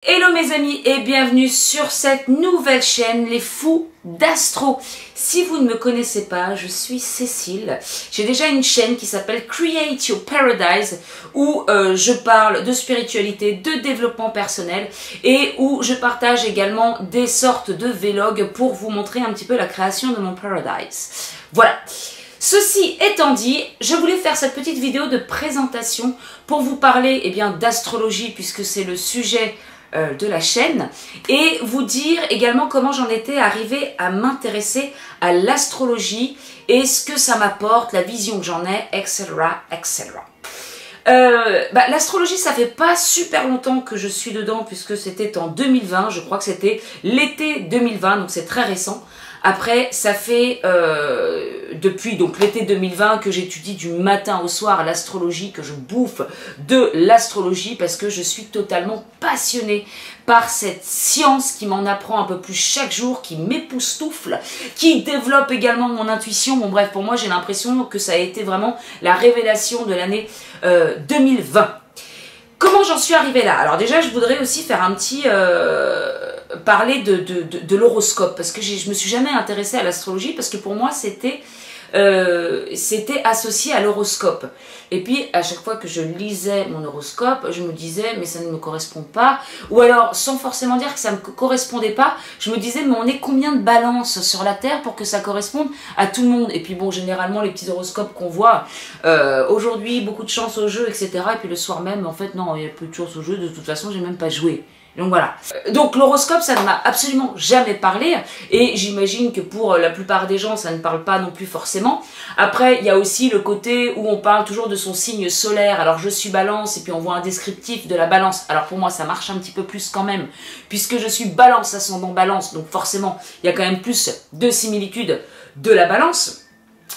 Hello mes amis et bienvenue sur cette nouvelle chaîne Les Fous d'Astro. Si vous ne me connaissez pas, je suis Cécile. J'ai déjà une chaîne qui s'appelle Create Your Paradise où je parle de spiritualité, de développement personnel et où je partage également des sortes de vlogs pour vous montrer un petit peu la création de mon paradise. Voilà. Ceci étant dit, je voulais faire cette petite vidéo de présentation pour vous parler d'astrologie puisque c'est le sujet de la chaîne et vous dire également comment j'en étais arrivée à m'intéresser à l'astrologie et ce que ça m'apporte, la vision que j'en ai, etc. etc. L'astrologie, ça fait pas super longtemps que je suis dedans puisque c'était en 2020, je crois que c'était l'été 2020, donc c'est très récent. Après, ça fait depuis donc l'été 2020 que j'étudie du matin au soir l'astrologie, que je bouffe de l'astrologie parce que je suis totalement passionnée par cette science qui m'en apprend un peu plus chaque jour, qui m'époustoufle, qui développe également mon intuition. Bon bref, pour moi j'ai l'impression que ça a été vraiment la révélation de l'année 2020. Comment j'en suis arrivée là? Alors déjà, je voudrais aussi faire un petit... parler de l'horoscope, parce que je me suis jamais intéressée à l'astrologie, parce que pour moi, c'était associé à l'horoscope. Et puis, à chaque fois que je lisais mon horoscope, je me disais, mais ça ne me correspond pas. Ou alors, sans forcément dire que ça ne me correspondait pas, je me disais, mais on est combien de balances sur la Terre pour que ça corresponde à tout le monde? Et puis bon, généralement, les petits horoscopes qu'on voit, aujourd'hui, beaucoup de chance au jeu, etc. Et puis le soir même, en fait, non, il y a peu de chance au jeu, de toute façon, j'ai même pas joué. Donc voilà. Donc l'horoscope, ça ne m'a absolument jamais parlé et j'imagine que pour la plupart des gens, ça ne parle pas non plus forcément. Après, il y a aussi le côté où on parle toujours de son signe solaire. Alors je suis balance et puis on voit un descriptif de la balance. Alors pour moi, ça marche un petit peu plus quand même puisque je suis balance ascendant balance. Donc forcément, il y a quand même plus de similitudes de la balance.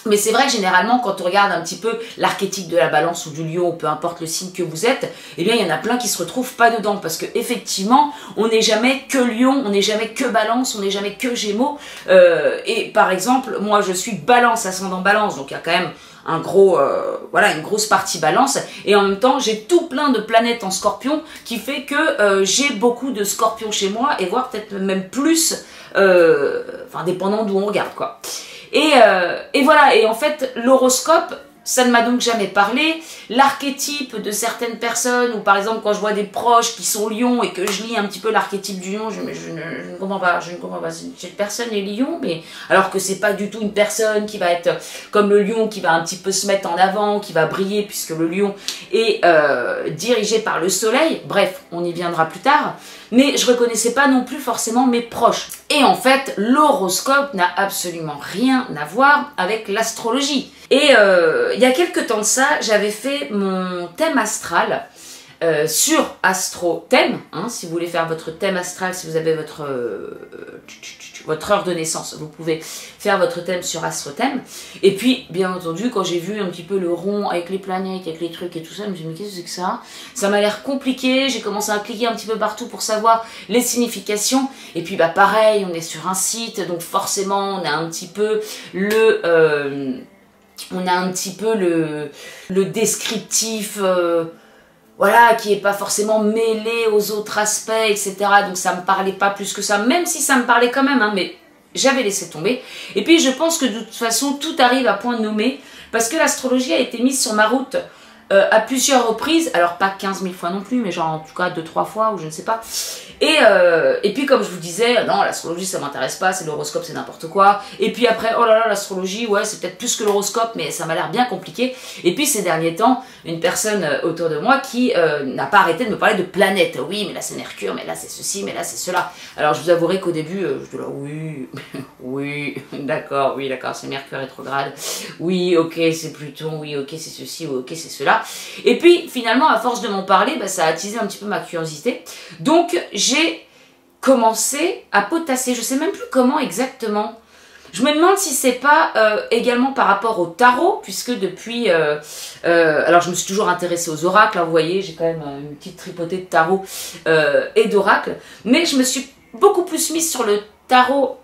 Mais c'est vrai que généralement, quand on regarde un petit peu l'archétype de la balance ou du lion, peu importe le signe que vous êtes, eh bien, il y en a plein qui se retrouvent pas dedans. Parce que effectivement, on n'est jamais que lion, on n'est jamais que balance, on n'est jamais que gémeaux. Et par exemple, moi, je suis balance, ascendant balance, donc il y a quand même un gros, une grosse partie balance. Et en même temps, j'ai tout plein de planètes en scorpion qui fait que j'ai beaucoup de scorpions chez moi, et voire peut-être même plus, dépendant d'où on regarde, quoi. Et voilà, et en fait, l'horoscope, ça ne m'a donc jamais parlé. L'archétype de certaines personnes, ou par exemple quand je vois des proches qui sont lions et que je lis un petit peu l'archétype du lion, je ne comprends pas, cette personne est lion, mais alors que c'est pas du tout une personne qui va être comme le lion, qui va un petit peu se mettre en avant, qui va briller, puisque le lion est dirigé par le soleil. Bref, on y viendra plus tard. Mais je reconnaissais pas non plus forcément mes proches. Et en fait, l'horoscope n'a absolument rien à voir avec l'astrologie. Et il y a quelques temps de ça, j'avais fait mon thème astral sur AstroThème, hein, si vous voulez faire votre thème astral, si vous avez votre heure de naissance, vous pouvez faire votre thème sur AstroThème. Et puis, bien entendu, quand j'ai vu un petit peu le rond avec les planètes, avec les trucs et tout ça, je me suis dit, mais qu'est-ce que c'est que ça? Ça m'a l'air compliqué, j'ai commencé à cliquer un petit peu partout pour savoir les significations. Et puis, bah pareil, on est sur un site, donc forcément, on a un petit peu le... le descriptif, voilà, qui est pas forcément mêlé aux autres aspects, etc. Donc ça me parlait pas plus que ça, même si ça me parlait quand même, hein, mais j'avais laissé tomber. Et puis je pense que de toute façon, tout arrive à point nommé, parce que l'astrologie a été mise sur ma route à plusieurs reprises, alors pas 15 000 fois non plus, mais genre en tout cas 2-3 fois, ou je ne sais pas. Et puis comme je vous disais, non, l'astrologie ça m'intéresse pas, c'est l'horoscope, c'est n'importe quoi. Et puis après, oh là là, l'astrologie, ouais, c'est peut-être plus que l'horoscope, mais ça m'a l'air bien compliqué. Et puis ces derniers temps, une personne autour de moi qui n'a pas arrêté de me parler de planètes. Oui, mais là c'est Mercure, mais là c'est ceci, mais là c'est cela. Alors je vous avouerai qu'au début, je dis là, oui, oui, d'accord, c'est Mercure rétrograde. Oui, ok, c'est Pluton, oui, ok, c'est ceci, oui, ok, c'est cela. Et puis finalement, à force de m'en parler, bah, ça a attisé un petit peu ma curiosité. Donc j'ai commencé à potasser, je sais même plus comment exactement. Je me demande si c'est pas également par rapport au tarot, puisque depuis... alors je me suis toujours intéressée aux oracles, hein, vous voyez, j'ai quand même une petite tripotée de tarot et d'oracles, mais je me suis beaucoup plus mise sur le tarot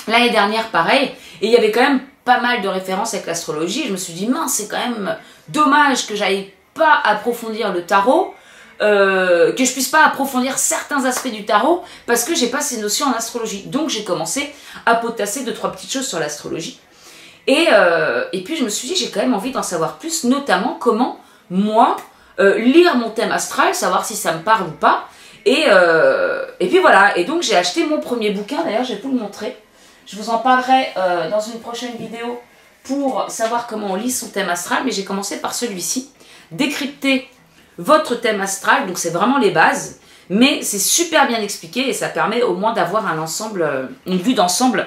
l'année dernière, pareil, et il y avait quand même pas mal de références avec l'astrologie. Je me suis dit, mince, c'est quand même dommage que j'aille pas approfondir le tarot, que je puisse pas approfondir certains aspects du tarot parce que j'ai pas ces notions en astrologie. Donc j'ai commencé à potasser 2-3 petites choses sur l'astrologie. Et puis je me suis dit, j'ai quand même envie d'en savoir plus, notamment comment moi lire mon thème astral, savoir si ça me parle ou pas. Et puis voilà, et donc j'ai acheté mon premier bouquin, d'ailleurs je vais vous le montrer. Je vous en parlerai dans une prochaine vidéo pour savoir comment on lit son thème astral, mais j'ai commencé par celui-ci. Décrypter votre thème astral, donc c'est vraiment les bases, mais c'est super bien expliqué et ça permet au moins d'avoir un ensemble, une vue d'ensemble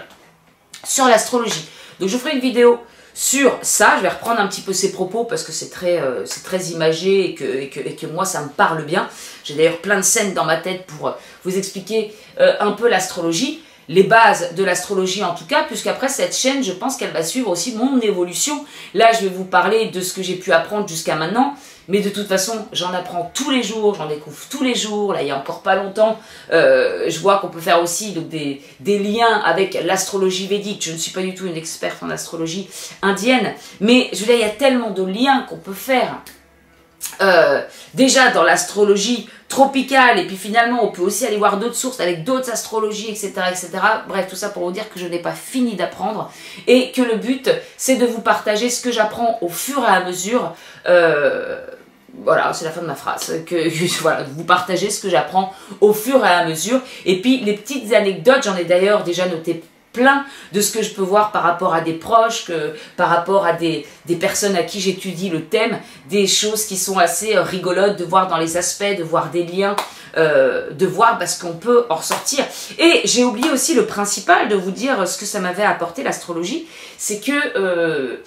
sur l'astrologie. Donc je ferai une vidéo sur ça, je vais reprendre un petit peu ses propos parce que c'est très imagé et que moi ça me parle bien. J'ai d'ailleurs plein de scènes dans ma tête pour vous expliquer un peu l'astrologie, les bases de l'astrologie en tout cas, puisqu'après cette chaîne, je pense qu'elle va suivre aussi mon évolution. Là, je vais vous parler de ce que j'ai pu apprendre jusqu'à maintenant, mais de toute façon, j'en apprends tous les jours, j'en découvre tous les jours. Là, il y a encore pas longtemps, je vois qu'on peut faire aussi donc, des liens avec l'astrologie védique. Je ne suis pas du tout une experte en astrologie indienne, mais je veux dire, il y a tellement de liens qu'on peut faire. Déjà dans l'astrologie tropicale, et puis finalement on peut aussi aller voir d'autres sources avec d'autres astrologies, etc., etc. Bref, tout ça pour vous dire que je n'ai pas fini d'apprendre et que le but c'est de vous partager ce que j'apprends au fur et à mesure. Voilà, c'est la fin de ma phrase, voilà, vous partagez ce que j'apprends au fur et à mesure. Et puis les petites anecdotes, j'en ai d'ailleurs déjà noté plein de ce que je peux voir par rapport à des proches, par rapport à des personnes à qui j'étudie le thème, des choses qui sont assez rigolotes de voir dans les aspects, de voir des liens, de voir parce qu'on peut en ressortir. Et j'ai oublié aussi le principal de vous dire ce que ça m'avait apporté l'astrologie, c'est que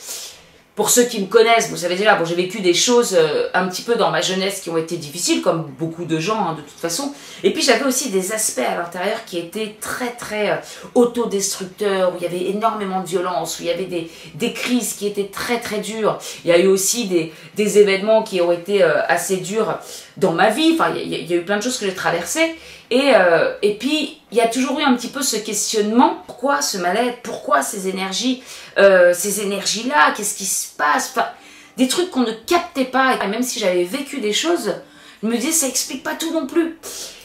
pour ceux qui me connaissent, vous savez déjà, bon, j'ai vécu des choses un petit peu dans ma jeunesse qui ont été difficiles, comme beaucoup de gens, hein, de toute façon. Et puis j'avais aussi des aspects à l'intérieur qui étaient très autodestructeurs, où il y avait énormément de violence, où il y avait des crises qui étaient très dures. Il y a eu aussi des événements qui ont été assez durs dans ma vie. Enfin, il y a eu plein de choses que j'ai traversées. Et puis, il y a toujours eu un petit peu ce questionnement. Pourquoi ce mal-être? Pourquoi ces énergies-là? Qu'est-ce qui se passe? Enfin, des trucs qu'on ne captait pas. Et même si j'avais vécu des choses, je me disais, ça explique pas tout non plus.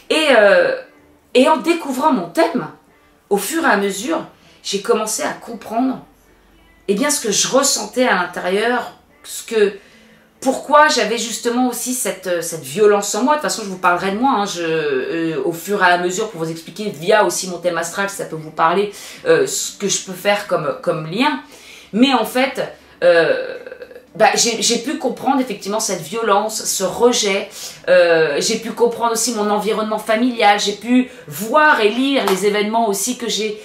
Et en découvrant mon thème, au fur et à mesure, j'ai commencé à comprendre eh bien, ce que je ressentais à l'intérieur, pourquoi j'avais justement aussi cette violence en moi. De toute façon, je vous parlerai de moi hein, au fur et à mesure pour vous expliquer via aussi mon thème astral, si ça peut vous parler, ce que je peux faire comme lien. Mais en fait, j'ai pu comprendre effectivement cette violence, ce rejet. J'ai pu comprendre aussi mon environnement familial. J'ai pu voir et lire les événements aussi que j'ai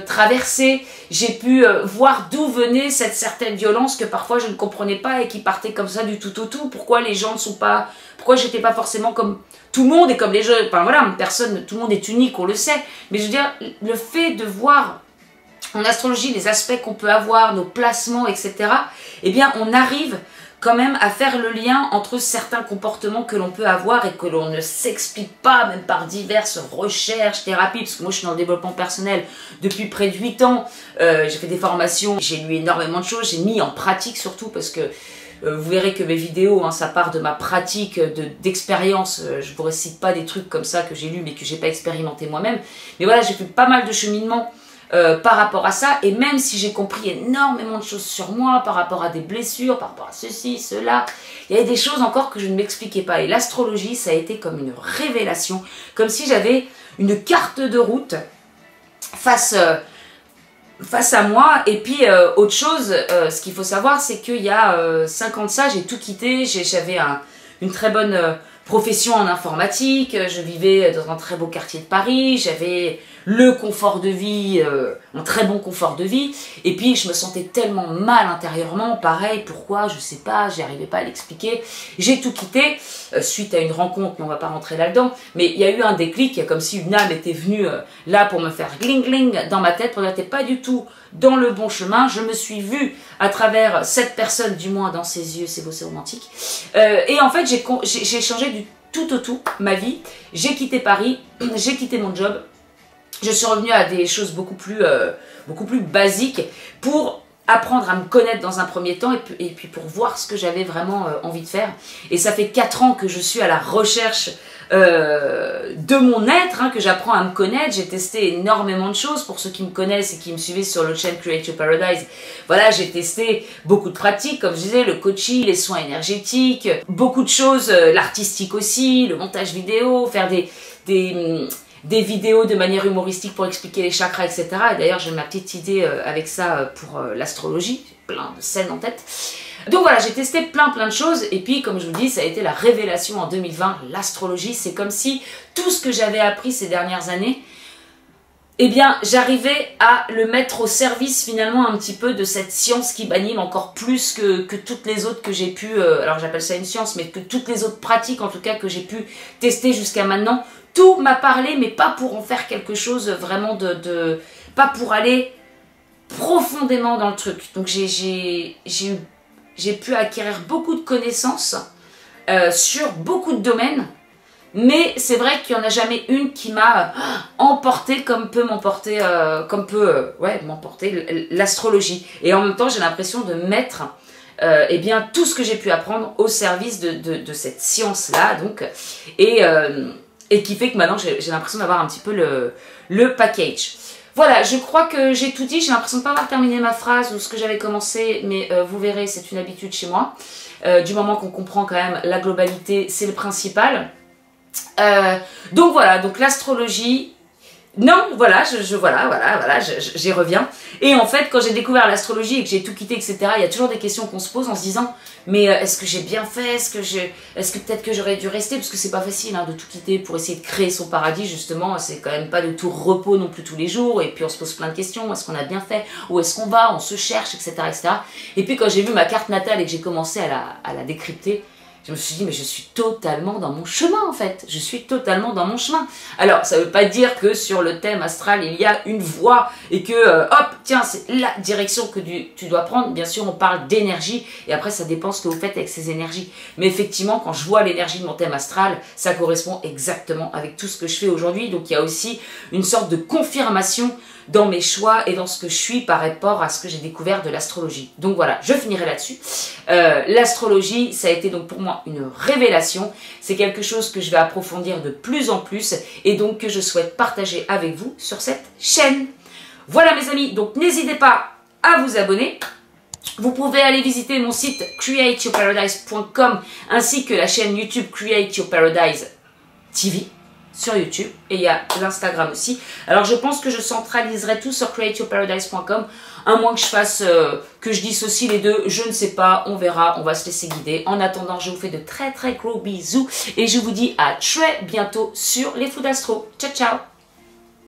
traversés. J'ai pu voir d'où venait cette certaine violence que parfois je ne comprenais pas et qui partait comme ça du tout au tout. Pourquoi les gens ne sont pas... Pourquoi j'étais pas forcément comme tout le monde et comme les gens... Enfin voilà, personne, tout le monde est unique, on le sait. Mais je veux dire, le fait de voir en astrologie les aspects qu'on peut avoir, nos placements, etc. Eh bien, on arrive quand même à faire le lien entre certains comportements que l'on peut avoir et que l'on ne s'explique pas, même par diverses recherches, thérapies, parce que moi je suis dans le développement personnel depuis près de 8 ans, j'ai fait des formations, j'ai lu énormément de choses, j'ai mis en pratique surtout parce que vous verrez que mes vidéos, hein, ça part de ma pratique d'expérience, je vous récite pas des trucs comme ça que j'ai lus mais que j'ai pas expérimenté moi-même, mais voilà, j'ai fait pas mal de cheminement par rapport à ça, et même si j'ai compris énormément de choses sur moi, par rapport à des blessures, par rapport à ceci, cela, il y avait des choses encore que je ne m'expliquais pas, et l'astrologie, ça a été comme une révélation, comme si j'avais une carte de route face à moi. Et puis autre chose, ce qu'il faut savoir, c'est qu'il y a 5 ans de ça, j'ai tout quitté, j'avais une très bonne profession en informatique, je vivais dans un très beau quartier de Paris, j'avais le confort de vie, un très bon confort de vie, et puis je me sentais tellement mal intérieurement, pareil, pourquoi, je sais pas, j'arrivais pas à l'expliquer, j'ai tout quitté, suite à une rencontre, mais on va pas rentrer là-dedans, mais il y a eu un déclic, comme si une âme était venue là pour me faire gling-gling dans ma tête, pour dire t'es pas du tout dans le bon chemin, je me suis vue à travers cette personne, du moins dans ses yeux, c'est beau, c'est romantique, et en fait j'ai changé du tout au tout ma vie, j'ai quitté Paris, j'ai quitté mon job, je suis revenue à des choses beaucoup plus basiques pour apprendre à me connaître dans un premier temps et puis pour voir ce que j'avais vraiment envie de faire. Et ça fait 4 ans que je suis à la recherche de mon être, hein, que j'apprends à me connaître. J'ai testé énormément de choses. Pour ceux qui me connaissent et qui me suivaient sur le chaîne Create Your Paradise, voilà, j'ai testé beaucoup de pratiques, comme je disais, le coaching, les soins énergétiques, beaucoup de choses, l'artistique aussi, le montage vidéo, faire des vidéos de manière humoristique pour expliquer les chakras, etc. Et d'ailleurs, j'ai ma petite idée avec ça pour l'astrologie, plein de scènes en tête. Donc voilà, j'ai testé plein de choses, et puis comme je vous dis, ça a été la révélation en 2020, l'astrologie. C'est comme si tout ce que j'avais appris ces dernières années, eh bien, j'arrivais à le mettre au service finalement un petit peu de cette science qui m'anime encore plus que toutes les autres que j'ai pu, alors j'appelle ça une science, mais que toutes les autres pratiques en tout cas que j'ai pu tester jusqu'à maintenant. Tout m'a parlé, mais pas pour en faire quelque chose vraiment pas pour aller profondément dans le truc. Donc j'ai pu acquérir beaucoup de connaissances sur beaucoup de domaines, mais c'est vrai qu'il n'y en a jamais une qui m'a emporté comme peut m'emporter l'astrologie. Et en même temps, j'ai l'impression de mettre eh bien, tout ce que j'ai pu apprendre au service de cette science-là, donc, et qui fait que maintenant, j'ai l'impression d'avoir un petit peu le package. Voilà, je crois que j'ai tout dit. J'ai l'impression de ne pas avoir terminé ma phrase ou ce que j'avais commencé, mais vous verrez, c'est une habitude chez moi. Du moment qu'on comprend quand même la globalité, c'est le principal. Donc voilà, donc l'astrologie... Non, voilà, j'y reviens. Et en fait, quand j'ai découvert l'astrologie et que j'ai tout quitté, etc., il y a toujours des questions qu'on se pose en se disant mais est-ce que j'ai bien fait? Est-ce que peut-être que j'aurais dû rester? Parce que c'est pas facile hein, de tout quitter pour essayer de créer son paradis, justement. C'est quand même pas de tout repos non plus tous les jours. Et puis on se pose plein de questions. Est-ce qu'on a bien fait? Où est-ce qu'on va? On se cherche, etc., etc. Et puis quand j'ai vu ma carte natale et que j'ai commencé à la décrypter, je me suis dit, mais je suis totalement dans mon chemin en fait. Je suis totalement dans mon chemin. Alors, ça ne veut pas dire que sur le thème astral, il y a une voie et que, hop, tiens, c'est la direction que tu dois prendre. Bien sûr, on parle d'énergie et après, ça dépend ce que vous faites avec ces énergies. Mais effectivement, quand je vois l'énergie de mon thème astral, ça correspond exactement avec tout ce que je fais aujourd'hui. Donc, il y a aussi une sorte de confirmation dans mes choix et dans ce que je suis par rapport à ce que j'ai découvert de l'astrologie. Donc voilà, je finirai là-dessus. L'astrologie, ça a été donc pour moi une révélation. C'est quelque chose que je vais approfondir de plus en plus et donc que je souhaite partager avec vous sur cette chaîne. Voilà mes amis, donc n'hésitez pas à vous abonner. Vous pouvez aller visiter mon site createyourparadise.com ainsi que la chaîne YouTube Create Your Paradise TV sur YouTube, et il y a l'Instagram aussi. Alors je pense que je centraliserai tout sur createyourparadise.com, à moins que je fasse, que je dissocie les deux, je ne sais pas, on verra, on va se laisser guider. En attendant, je vous fais de très gros bisous, et je vous dis à très bientôt sur les Fous d'Astro. Ciao ciao.